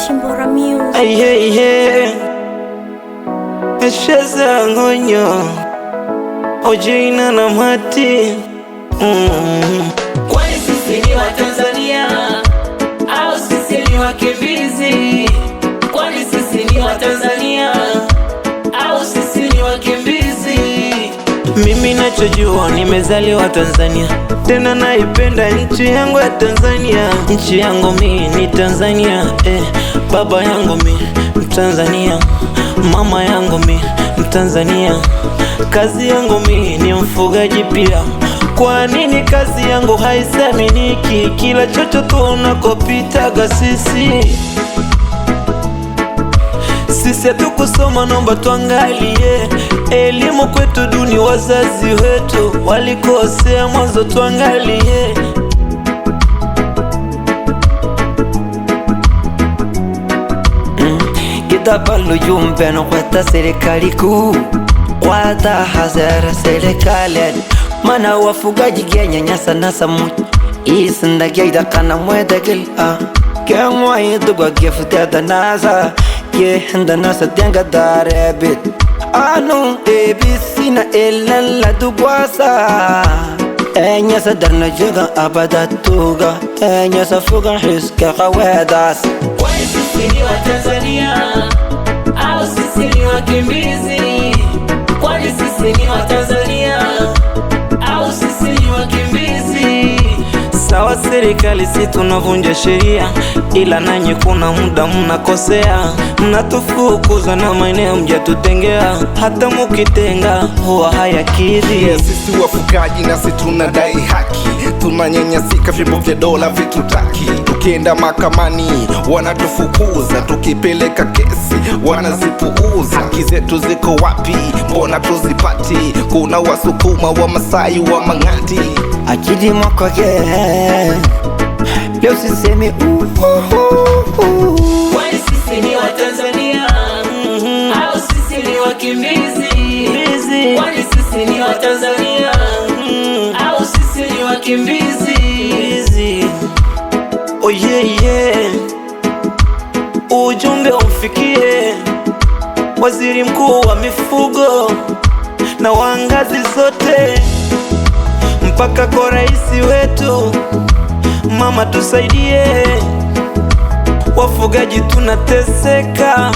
Shimbora Music. Esheza ngonyo Ojina na mati Kwani sisi ni wa Tanzania au sisi ni wakimbizi? Kwani sisi ni wa Tanzania au sisi ni wakimbizi? Mimi nachojua nimezaliwa Tanzania, tena naipenda nchi yangu ya Tanzania. Nchi yangu mi ni Tanzania, baba yangu mi Mtanzania, mama yangu mi Mtanzania. Kazi yangu mi ni mfugaji pia. Kwa nini kazi yangu haisaminiki? Kila chochote unakopitaga sisi hatukusoma, nomba tuangalie elimu kwetu duni. Wazazi wetu walikosea mwanzo, tuangalie Kitabalu jumbe no kweta serikali kuu, wata hazara serikali. Mana wafugaji genya nyasa nasa much isinda gaida kana mweda gil Kengwa hidugwa gefutia da nasa Kehenda nasa tenga dare bit Anu ebisi na elan la dugwasa Nyasa darna juga abada tuga Nyasa fuga hiska kawedas. Kwani sisi ni wa Tanzania au sisi ni wakimbizi? Kwani sisi ni wa Tanzania au sisi ni wakimbizi? Sawa serikali, si tunavunja sheria, ila nanyi kuna muda mnakosea. Mnatufukuza na maeneo mjatutengea, hata mukitenga huwa hayakidhi. Sisi wafugaji nasi tunadai haki, tunanyanyasika, vyombo vya dola vitutaki. Tukienda mahakamani wanatufukuza, tukipeleka kesi wanazipuuza. Haki zetu ziko wapi? Mbona tuzipati? Kuna Wasukuma, wa Masai, wa Mang'ati. Akidi mwakwage leo sisemi Kwani sisi ni wa Tanzania au sisi ni wakimbizi? Kwani sisi ni wa Tanzania au sisi ni wakimbizi? Ujumbe umfikie Waziri Mkuu wa mifugo na wangazi zote, mpaka kwa raisi wetu. Mama tusaidie, wafugaji tunateseka.